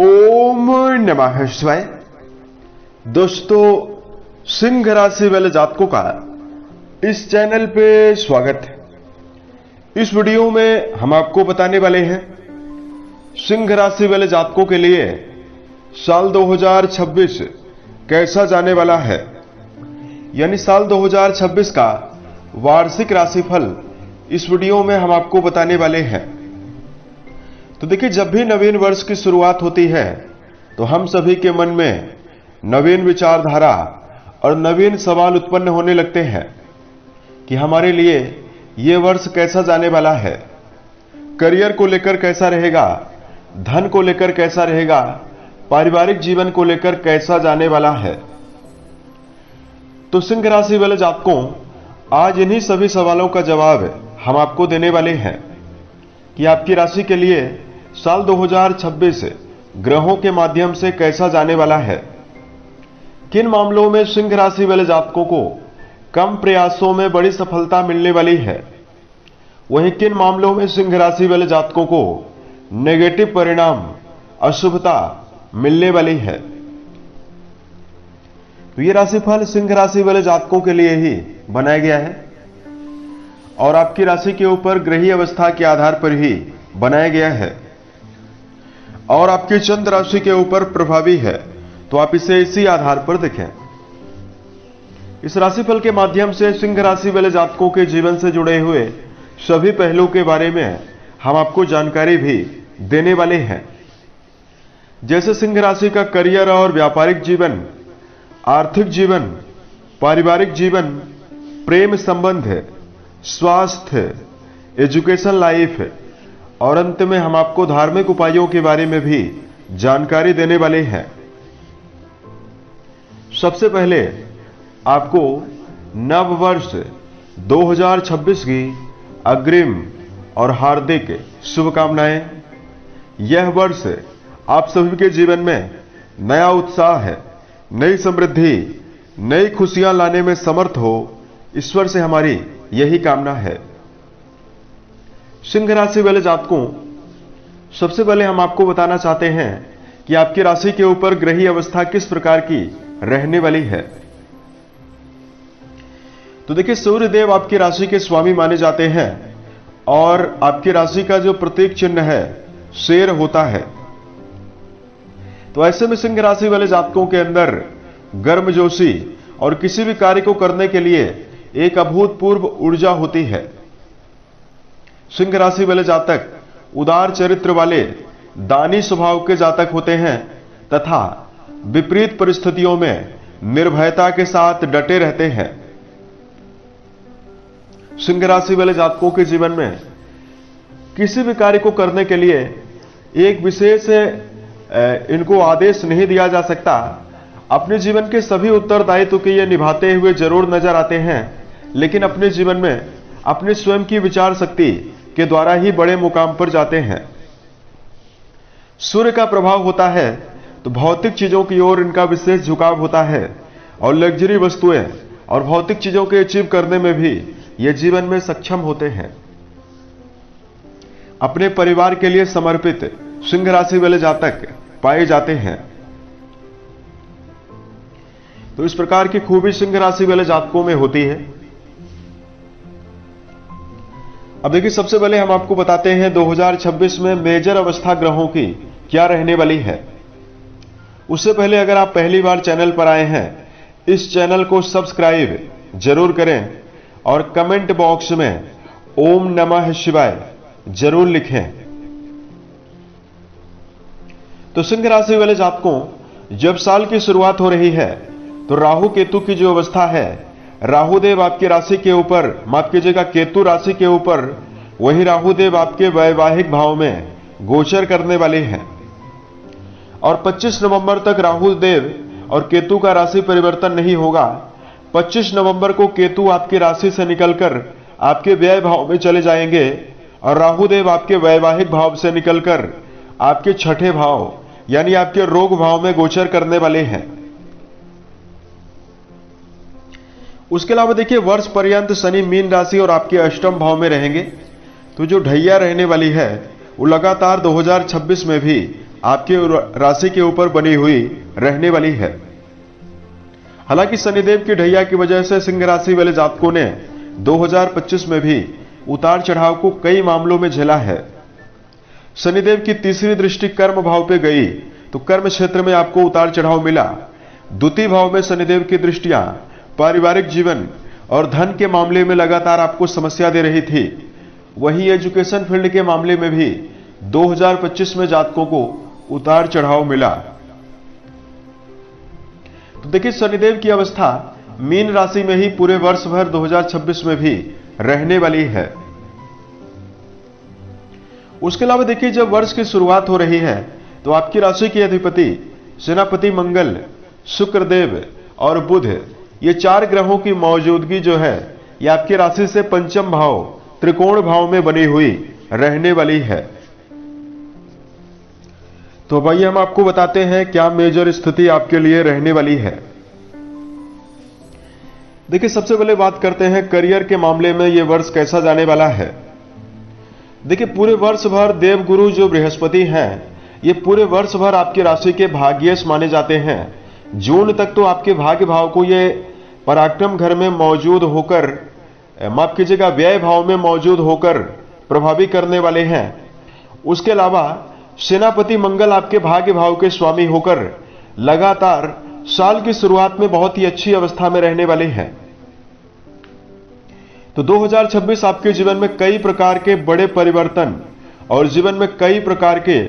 ओम नमः शिवाय। दोस्तों, सिंह राशि वाले जातकों का इस चैनल पे स्वागत है। इस वीडियो में हम आपको बताने वाले हैं सिंह राशि वाले जातकों के लिए साल 2026 कैसा जाने वाला है, यानी साल 2026 का वार्षिक राशिफल इस वीडियो में हम आपको बताने वाले हैं। तो देखिए, जब भी नवीन वर्ष की शुरुआत होती है तो हम सभी के मन में नवीन विचारधारा और नवीन सवाल उत्पन्न होने लगते हैं कि हमारे लिए ये वर्ष कैसा जाने वाला है, करियर को लेकर कैसा रहेगा, धन को लेकर कैसा रहेगा, पारिवारिक जीवन को लेकर कैसा जाने वाला है। तो सिंह राशि वाले जातकों, आज इन्हीं सभी सवालों का जवाब हम आपको देने वाले हैं कि आपकी राशि के लिए साल 2026 ग्रहों के माध्यम से कैसा जाने वाला है, किन मामलों में सिंह राशि वाले जातकों को कम प्रयासों में बड़ी सफलता मिलने वाली है, वहीं किन मामलों में सिंह राशि वाले जातकों को नेगेटिव परिणाम, अशुभता मिलने वाली है। तो यह राशिफल सिंह राशि वाले जातकों के लिए ही बनाया गया है और आपकी राशि के ऊपर ग्रहीय अवस्था के आधार पर ही बनाया गया है और आपकी चंद्र राशि के ऊपर प्रभावी है, तो आप इसे इसी आधार पर देखें। इस राशिफल के माध्यम से सिंह राशि वाले जातकों के जीवन से जुड़े हुए सभी पहलुओं के बारे में हम आपको जानकारी भी देने वाले हैं, जैसे सिंह राशि का करियर और व्यापारिक जीवन, आर्थिक जीवन, पारिवारिक जीवन, प्रेम संबंध, स्वास्थ्य, एजुकेशन लाइफ और अंत में हम आपको धार्मिक उपायों के बारे में भी जानकारी देने वाले हैं। सबसे पहले आपको नव वर्ष 2026 की अग्रिम और हार्दिक शुभकामनाएं। यह वर्ष आप सभी के जीवन में नया उत्साह है, नई समृद्धि, नई खुशियां लाने में समर्थ हो, ईश्वर से हमारी यही कामना है। सिंह राशि वाले जातकों, सबसे पहले हम आपको बताना चाहते हैं कि आपकी राशि के ऊपर ग्रहीय अवस्था किस प्रकार की रहने वाली है। तो देखिए, सूर्य देव आपकी राशि के स्वामी माने जाते हैं और आपकी राशि का जो प्रतीक चिन्ह है शेर होता है। तो ऐसे में सिंह राशि वाले जातकों के अंदर गर्मजोशी और किसी भी कार्य को करने के लिए एक अभूतपूर्व ऊर्जा होती है। सिंह राशि वाले जातक उदार चरित्र वाले, दानी स्वभाव के जातक होते हैं तथा विपरीत परिस्थितियों में निर्भयता के साथ डटे रहते हैं। सिंह राशि वाले जातकों के जीवन में किसी भी कार्य को करने के लिए एक विशेष इनको आदेश नहीं दिया जा सकता। अपने जीवन के सभी उत्तरदायित्व के ये निभाते हुए जरूर नजर आते हैं, लेकिन अपने जीवन में अपने स्वयं की विचार शक्ति के द्वारा ही बड़े मुकाम पर जाते हैं। सूर्य का प्रभाव होता है तो भौतिक चीजों की ओर इनका विशेष झुकाव होता है और लग्जरी वस्तुएं और भौतिक चीजों के अचीव करने में भी ये जीवन में सक्षम होते हैं। अपने परिवार के लिए समर्पित सिंह राशि वाले जातक पाए जाते हैं। तो इस प्रकार की खूबी सिंह राशि वाले जातकों में होती है। अब देखिए, सबसे पहले हम आपको बताते हैं 2026 में मेजर अवस्था ग्रहों की क्या रहने वाली है। उससे पहले अगर आप पहली बार चैनल पर आए हैं, इस चैनल को सब्सक्राइब जरूर करें और कमेंट बॉक्स में ओम नमः शिवाय जरूर लिखें। तो सिंह राशि वाले जातकों, जब साल की शुरुआत हो रही है तो राहु केतु की जो अवस्था है, राहु देव आपकी राशि के ऊपर, माफ कीजिएगा, केतु राशि के ऊपर, वही राहु देव आपके वैवाहिक भाव में गोचर करने वाले हैं और 25 नवंबर तक राहु देव और केतु का राशि परिवर्तन नहीं होगा। 25 नवंबर को केतु आपकी राशि से निकलकर आपके व्यय भाव में चले जाएंगे और राहु देव आपके वैवाहिक भाव से निकलकर आपके छठे भाव यानी आपके रोग भाव में गोचर करने वाले हैं। उसके अलावा देखिए, वर्ष पर्यंत शनि मीन राशि और आपके अष्टम भाव में रहेंगे, तो जो ढैया रहने वाली है वो लगातार 2026 में भी आपके राशि के ऊपर बनी हुई रहने वाली है। हालांकि शनिदेव की ढैया की वजह से सिंह राशि वाले जातकों ने 2025 में भी उतार चढ़ाव को कई मामलों में झेला है। शनिदेव की तीसरी दृष्टि कर्म भाव पे गई तो कर्म क्षेत्र में आपको उतार चढ़ाव मिला। द्वितीय भाव में शनिदेव की दृष्टियां पारिवारिक जीवन और धन के मामले में लगातार आपको समस्या दे रही थी। वहीं एजुकेशन फील्ड के मामले में भी 2025 में जातकों को उतार चढ़ाव मिला। तो देखिए, शनिदेव की अवस्था मीन राशि में ही पूरे वर्ष भर 2026 में भी रहने वाली है। उसके अलावा देखिए, जब वर्ष की शुरुआत हो रही है तो आपकी राशि के अधिपति सेनापति मंगल, शुक्रदेव और बुध, ये 4 ग्रहों की मौजूदगी जो है ये आपकी राशि से पंचम भाव त्रिकोण भाव में बनी हुई रहने वाली है। तो भाई हम आपको बताते हैं क्या मेजर स्थिति आपके लिए रहने वाली है। देखिए, सबसे पहले बात करते हैं करियर के मामले में ये वर्ष कैसा जाने वाला है। देखिए, पूरे वर्ष भर देवगुरु जो बृहस्पति हैं ये पूरे वर्ष भर आपकी राशि के भाग्येश माने जाते हैं। जून तक तो आपके भाग्य भाव को ये पराक्रम घर में मौजूद होकर, माफ कीजिएगा, व्यय भाव में मौजूद होकर प्रभावी करने वाले हैं। उसके अलावा सेनापति मंगल आपके भाग्य भाव के स्वामी होकर लगातार साल की शुरुआत में बहुत ही अच्छी अवस्था में रहने वाले हैं। तो 2026 आपके जीवन में कई प्रकार के बड़े परिवर्तन और जीवन में कई प्रकार के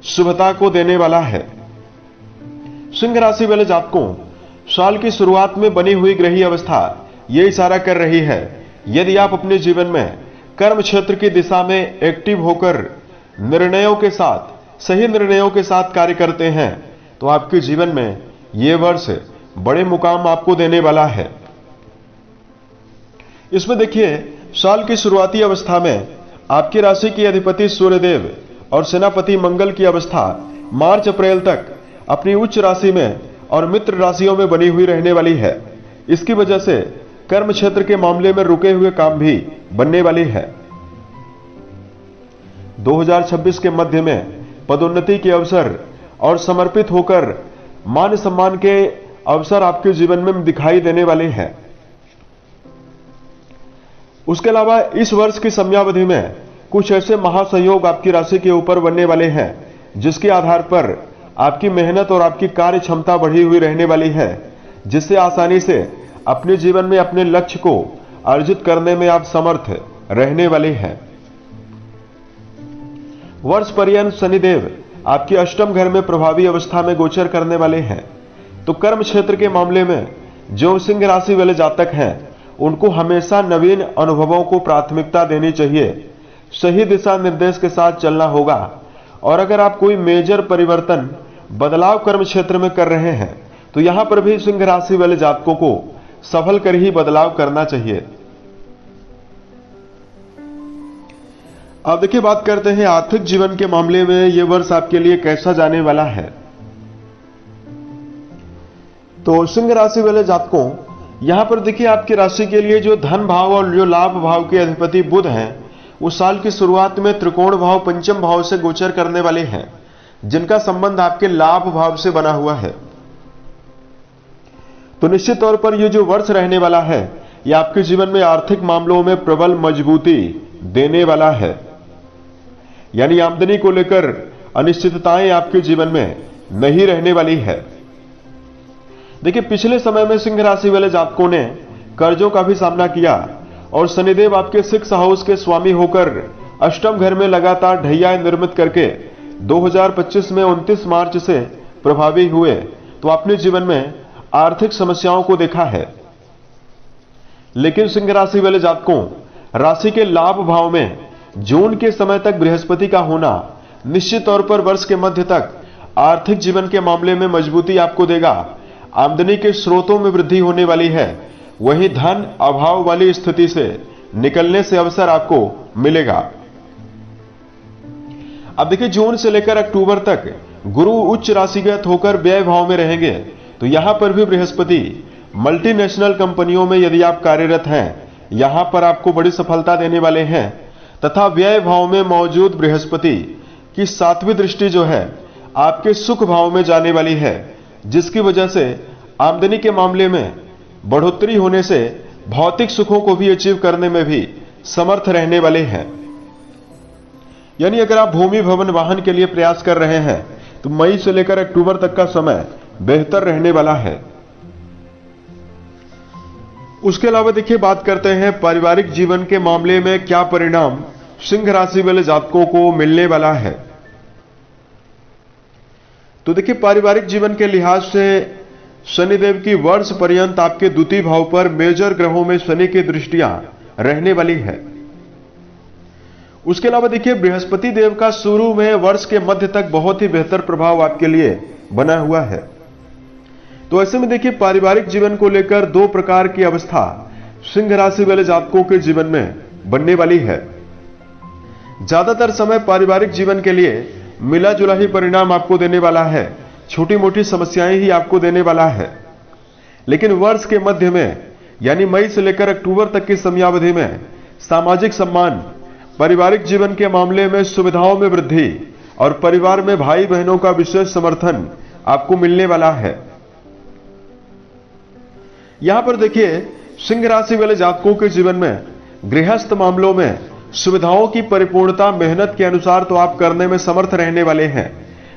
शुभता को देने वाला है। सिंह राशि वाले जातकों, साल की शुरुआत में बनी हुई ग्रही अवस्था यह इशारा कर रही है, यदि आप अपने जीवन में कर्म क्षेत्र की दिशा में एक्टिव होकर निर्णयों के साथ, सही निर्णयों के साथ कार्य करते हैं तो आपके जीवन में यह वर्ष बड़े मुकाम आपको देने वाला है। इसमें देखिए, साल की शुरुआती अवस्था में आपकी राशि के अधिपति सूर्यदेव और सेनापति मंगल की अवस्था मार्च अप्रैल तक अपनी उच्च राशि में और मित्र राशियों में बनी हुई रहने वाली है। इसकी वजह से कर्म क्षेत्र के मामले में रुके हुए काम भी बनने वाली है। 2026 के मध्य में पदोन्नति के अवसर और समर्पित होकर मान सम्मान के अवसर आपके जीवन में दिखाई देने वाले हैं। उसके अलावा इस वर्ष की समयावधि में कुछ ऐसे महासंयोग आपकी राशि के ऊपर बनने वाले हैं जिसके आधार पर आपकी मेहनत और आपकी कार्य क्षमता बढ़ी हुई रहने वाली है, जिससे आसानी से अपने जीवन में अपने लक्ष्य को अर्जित करने में आप समर्थ रहने वाले हैं। वर्ष पर्यंत शनिदेव आपके अष्टम घर में प्रभावी अवस्था में गोचर करने वाले हैं। तो कर्म क्षेत्र के मामले में जो सिंह राशि वाले जातक हैं उनको हमेशा नवीन अनुभवों को प्राथमिकता देनी चाहिए, सही दिशा निर्देश के साथ चलना होगा। और अगर आप कोई मेजर परिवर्तन, बदलाव कर्म क्षेत्र में कर रहे हैं तो यहां पर भी सिंह राशि वाले जातकों को सफल कर ही बदलाव करना चाहिए। अब देखिए, बात करते हैं आर्थिक जीवन के मामले में यह वर्ष आपके लिए कैसा जाने वाला है। तो सिंह राशि वाले जातकों, यहां पर देखिए आपकी राशि के लिए जो धन भाव और जो लाभ भाव के अधिपति बुध हैं वो साल की शुरुआत में त्रिकोण भाव पंचम भाव से गोचर करने वाले हैं, जिनका संबंध आपके लाभ भाव से बना हुआ है। तो निश्चित तौर पर यह जो वर्ष रहने वाला है यह आपके जीवन में आर्थिक मामलों में प्रबल मजबूती देने वाला है। यानी आमदनी को लेकर अनिश्चितताएं आपके जीवन में नहीं रहने वाली है। देखिए, पिछले समय में सिंह राशि वाले जातकों ने कर्जों का भी सामना किया और शनिदेव आपके 6 हाउस के स्वामी होकर अष्टम घर में लगातार ढैया निर्मित करके 2025 में 29 मार्च से प्रभावी हुए तो अपने जीवन में आर्थिक समस्याओं को देखा है। लेकिन सिंह राशि वाले जातकों, राशि के लाभ भाव में जून के समय तक बृहस्पति का होना निश्चित तौर पर वर्ष के मध्य तक आर्थिक जीवन के मामले में मजबूती आपको देगा। आमदनी के स्रोतों में वृद्धि होने वाली है, वहीं धन अभाव वाली स्थिति से निकलने से अवसर आपको मिलेगा। अब देखिए, जून से लेकर अक्टूबर तक गुरु उच्च राशिगत होकर व्यय भाव में रहेंगे। तो यहां पर भी बृहस्पति मल्टीनेशनल कंपनियों में यदि आप कार्यरत हैं, यहां पर आपको बड़ी सफलता देने वाले हैं। तथा व्यय भाव में मौजूद बृहस्पति की 7वीं दृष्टि जो है आपके सुख भाव में जाने वाली है, जिसकी वजह से आमदनी के मामले में बढ़ोतरी होने से भौतिक सुखों को भी अचीव करने में भी समर्थ रहने वाले हैं। यानी अगर आप भूमि भवन वाहन के लिए प्रयास कर रहे हैं तो मई से लेकर अक्टूबर तक का समय बेहतर रहने वाला है। उसके अलावा देखिए, बात करते हैं पारिवारिक जीवन के मामले में क्या परिणाम सिंह राशि वाले जातकों को मिलने वाला है। तो देखिए, पारिवारिक जीवन के लिहाज से शनिदेव की वर्ष पर्यंत आपके द्वितीय भाव पर मेजर ग्रहों में शनि की दृष्टियां रहने वाली है। उसके अलावा देखिए, बृहस्पति देव का शुरू में वर्ष के मध्य तक बहुत ही बेहतर प्रभाव आपके लिए बना हुआ है। तो ऐसे में देखिए, पारिवारिक जीवन को लेकर दो प्रकार की अवस्था सिंह राशि वाले जातकों के जीवन में बनने वाली है। ज्यादातर समय पारिवारिक जीवन के लिए मिला जुला ही परिणाम आपको देने वाला है, छोटी मोटी समस्याएं ही आपको देने वाला है। लेकिन वर्ष के मध्य में यानी मई से लेकर अक्टूबर तक की समयावधि में सामाजिक सम्मान, पारिवारिक जीवन के मामले में सुविधाओं में वृद्धि और परिवार में भाई बहनों का विशेष समर्थन आपको मिलने वाला है। यहां पर देखिए, सिंह राशि वाले जातकों के जीवन में गृहस्थ मामलों में सुविधाओं की परिपूर्णता मेहनत के अनुसार तो आप करने में समर्थ रहने वाले हैं,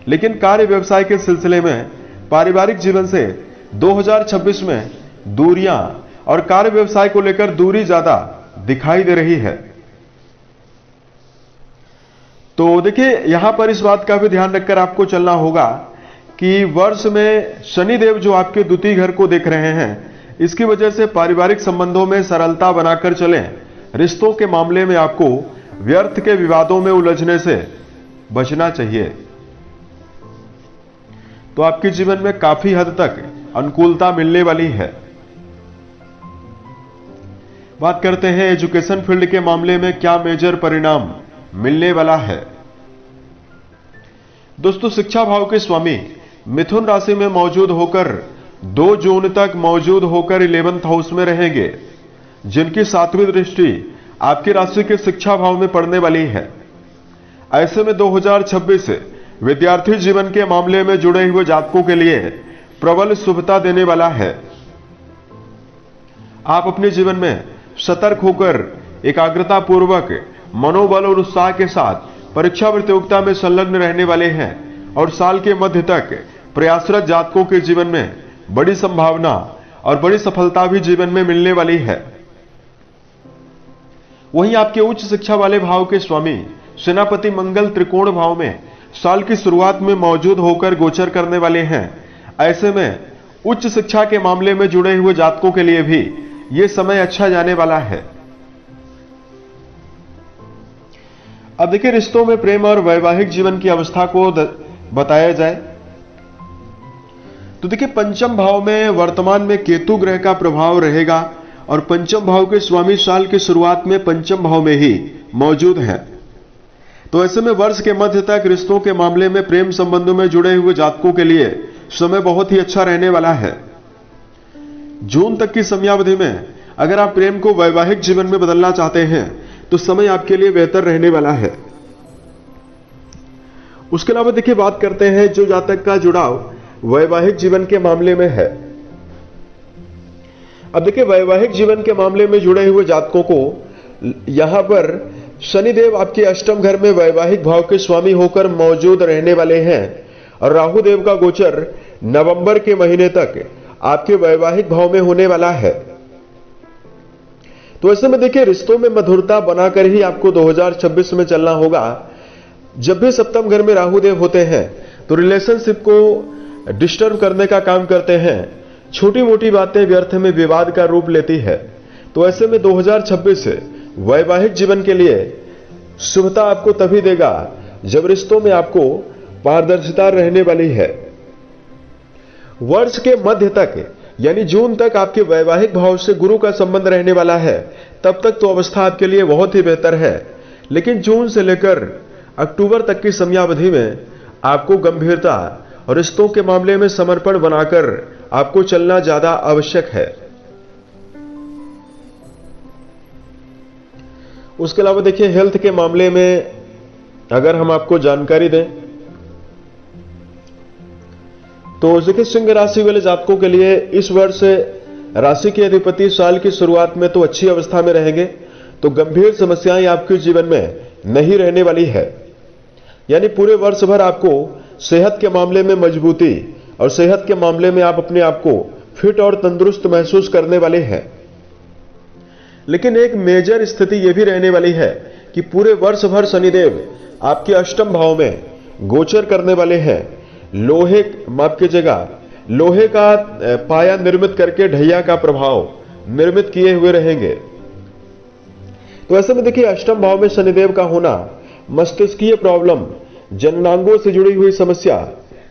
लेकिन कार्य व्यवसाय के सिलसिले में पारिवारिक जीवन से 2026 में दूरियां और कार्य व्यवसाय को लेकर दूरी ज्यादा दिखाई दे रही है। तो देखिए, यहां पर इस बात का भी ध्यान रखकर आपको चलना होगा कि वर्ष में शनिदेव जो आपके द्वितीय घर को देख रहे हैं, इसकी वजह से पारिवारिक संबंधों में सरलता बनाकर चलें। रिश्तों के मामले में आपको व्यर्थ के विवादों में उलझने से बचना चाहिए। तो आपके जीवन में काफी हद तक अनुकूलता मिलने वाली है। बात करते हैं एजुकेशन फील्ड के मामले में क्या मेजर परिणाम मिलने वाला है। दोस्तों, शिक्षा भाव के स्वामी मिथुन राशि में मौजूद होकर 2 जून तक मौजूद होकर 11th हाउस में रहेंगे, जिनकी 7वीं दृष्टि आपकी राशि के शिक्षा भाव में पड़ने वाली है। ऐसे में 2026 विद्यार्थी जीवन के मामले में जुड़े हुए जातकों के लिए प्रबल शुभता देने वाला है। आप अपने जीवन में सतर्क होकर एकाग्रता पूर्वक मनोबल और उत्साह के साथ परीक्षा प्रतियोगिता में संलग्न रहने वाले हैं और साल के मध्य तक प्रयासरत जातकों के जीवन में बड़ी संभावना और बड़ी सफलता भी जीवन में मिलने वाली है। वहीं आपके उच्च शिक्षा वाले भाव के स्वामी सेनापति मंगल त्रिकोण भाव में साल की शुरुआत में मौजूद होकर गोचर करने वाले हैं। ऐसे में उच्च शिक्षा के मामले में जुड़े हुए जातकों के लिए भी यह समय अच्छा जाने वाला है। अब देखिए, रिश्तों में प्रेम और वैवाहिक जीवन की अवस्था को बताया जाए तो देखिए, पंचम भाव में वर्तमान में केतु ग्रह का प्रभाव रहेगा और पंचम भाव के स्वामी साल की शुरुआत में पंचम भाव में ही मौजूद हैं। तो ऐसे में वर्ष के मध्य तक रिश्तों के मामले में प्रेम संबंधों में जुड़े हुए जातकों के लिए समय बहुत ही अच्छा रहने वाला है। जून तक की समयावधि में अगर आप प्रेम को वैवाहिक जीवन में बदलना चाहते हैं तो समय आपके लिए बेहतर रहने वाला है। उसके अलावा देखिए, बात करते हैं जो जातक का जुड़ाव वैवाहिक जीवन के मामले में है। अब देखिए, वैवाहिक जीवन के मामले में जुड़े हुए जातकों को यहां पर शनिदेव आपके अष्टम घर में वैवाहिक भाव के स्वामी होकर मौजूद रहने वाले हैं और राहु देव का गोचर नवंबर के महीने तक आपके वैवाहिक भाव में होने वाला है। तो ऐसे में देखिए, रिश्तों में मधुरता बनाकर ही आपको 2026 में चलना होगा। जब भी सप्तम घर में राहु देव होते हैं तो रिलेशनशिप को डिस्टर्ब करने का काम करते हैं। छोटी मोटी बातें व्यर्थ में विवाद का रूप लेती है। तो ऐसे में 2026 वैवाहिक जीवन के लिए शुभता आपको तभी देगा जब रिश्तों में आपको पारदर्शिता रहने वाली है। वर्ष के मध्य तक यानी जून तक आपके वैवाहिक भाव से गुरु का संबंध रहने वाला है। तब तक तो अवस्था आपके लिए बहुत ही बेहतर है, लेकिन जून से लेकर अक्टूबर तक की समयावधि में आपको गंभीरता और रिश्तों के मामले में समर्पण बनाकर आपको चलना ज्यादा आवश्यक है। उसके अलावा देखिए, हेल्थ के मामले में अगर हम आपको जानकारी दें तो देखिए सिंह राशि वाले जातकों के लिए इस वर्ष राशि के अधिपति साल की शुरुआत में तो अच्छी अवस्था में रहेंगे, तो गंभीर समस्याएं आपके जीवन में नहीं रहने वाली है। यानी पूरे वर्ष भर आपको सेहत के मामले में मजबूती और सेहत के मामले में आप अपने आप को फिट और तंदुरुस्त महसूस करने वाले हैं। लेकिन एक मेजर स्थिति यह भी रहने वाली है कि पूरे वर्ष भर शनिदेव आपके अष्टम भाव में गोचर करने वाले हैं। लोहे माफ की जगह लोहे का पाया निर्मित करके ढैया का प्रभाव निर्मित किए हुए रहेंगे। तो ऐसे में देखिए अष्टम भाव में शनिदेव का होना मस्तिष्कीय प्रॉब्लम, जननांगों से जुड़ी हुई समस्या,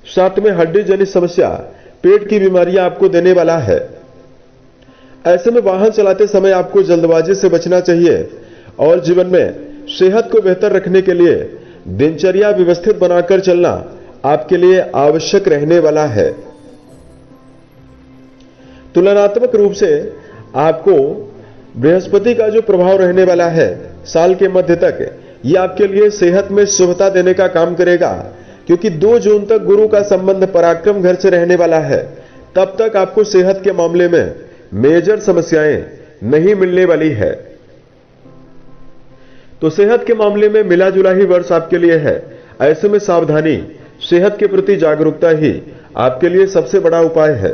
साथ में हड्डी जनित समस्या, पेट की बीमारियां आपको देने वाला है। ऐसे में वाहन चलाते समय आपको जल्दबाजी से बचना चाहिए और जीवन में सेहत को बेहतर रखने के लिए दिनचर्या व्यवस्थित बनाकर चलना आपके लिए आवश्यक रहने वाला है। तुलनात्मक रूप से आपको बृहस्पति का जो प्रभाव रहने वाला है साल के मध्य तक, यह आपके लिए सेहत में शुभता देने का काम करेगा, क्योंकि 2 जून तक गुरु का संबंध पराक्रम घर से रहने वाला है। तब तक आपको सेहत के मामले में मेजर समस्याएं नहीं मिलने वाली है। तो सेहत के मामले में मिला जुला ही वर्ष आपके लिए है। ऐसे में सावधानी, सेहत के प्रति जागरूकता ही आपके लिए सबसे बड़ा उपाय है।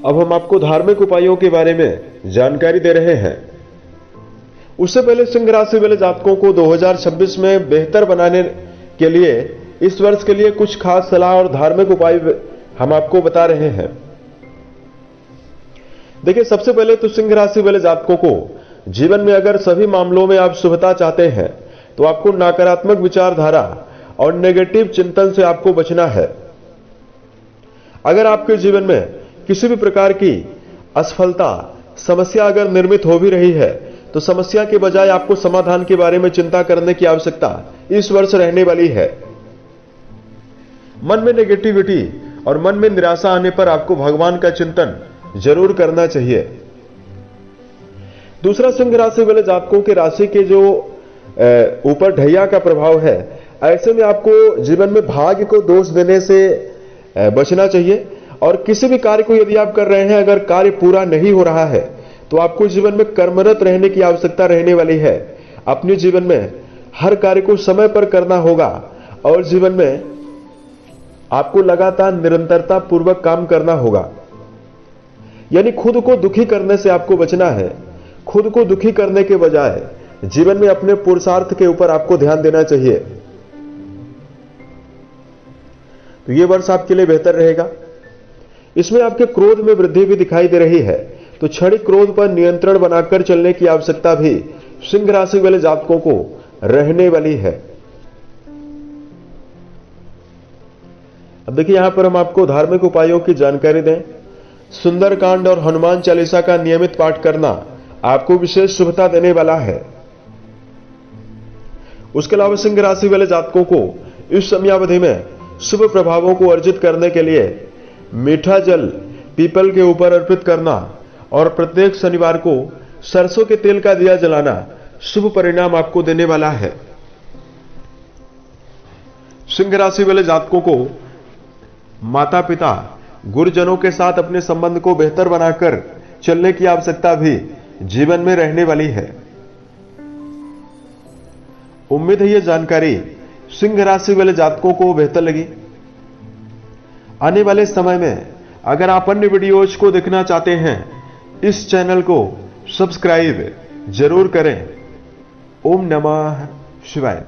अब हम आपको धार्मिक उपायों के बारे में जानकारी दे रहे हैं। उससे पहले सिंह राशि वाले जातकों को 2026 में बेहतर बनाने के लिए इस वर्ष के लिए कुछ खास सलाह और धार्मिक उपाय हम आपको बता रहे हैं। देखिए सबसे पहले तो सिंह राशि वाले जातकों को जीवन में अगर सभी मामलों में आप शुभता चाहते हैं तो आपको नकारात्मक विचारधारा और नेगेटिव चिंतन से आपको बचना है। अगर आपके जीवन में किसी भी प्रकार की असफलता, समस्या अगर निर्मित हो भी रही है तो समस्या के बजाय आपको समाधान के बारे में चिंता करने की आवश्यकता इस वर्ष रहने वाली है। मन में नेगेटिविटी और मन में निराशा आने पर आपको भगवान का चिंतन जरूर करना चाहिए। दूसरा, सिंह राशि वाले जातकों के राशि के जो ऊपर ढैया का प्रभाव है, ऐसे में आपको जीवन में भाग्य को दोष देने से बचना चाहिए। और किसी भी कार्य को यदि आप कर रहे हैं, अगर कार्य पूरा नहीं हो रहा है तो आपको जीवन में कर्मरत रहने की आवश्यकता रहने वाली है। अपने जीवन में हर कार्य को समय पर करना होगा और जीवन में आपको लगातार निरंतरता पूर्वक काम करना होगा। यानी खुद को दुखी करने से आपको बचना है। खुद को दुखी करने के बजाय जीवन में अपने पुरुषार्थ के ऊपर आपको ध्यान देना चाहिए। तो यह वर्ष आपके लिए बेहतर रहेगा। इसमें आपके क्रोध में वृद्धि भी दिखाई दे रही है, तो क्षणिक क्रोध पर नियंत्रण बनाकर चलने की आवश्यकता भी सिंह राशि वाले जातकों को रहने वाली है। अब देखिए यहां पर हम आपको धार्मिक उपायों की जानकारी दें। सुंदरकांड और हनुमान चालीसा का नियमित पाठ करना आपको विशेष शुभता देने वाला है। उसके अलावा सिंह राशि वाले जातकों को इस समयावधि में शुभ प्रभावों को अर्जित करने के लिए मीठा जल पीपल के ऊपर अर्पित करना और प्रत्येक शनिवार को सरसों के तेल का दिया जलाना शुभ परिणाम आपको देने वाला है। सिंह राशि वाले जातकों को माता पिता, गुरुजनों के साथ अपने संबंध को बेहतर बनाकर चलने की आवश्यकता भी जीवन में रहने वाली है। उम्मीद है यह जानकारी सिंह राशि वाले जातकों को बेहतर लगी। आने वाले समय में अगर आप अन्य वीडियोज को देखना चाहते हैं, इस चैनल को सब्सक्राइब जरूर करें। ओम नमः शिवाय।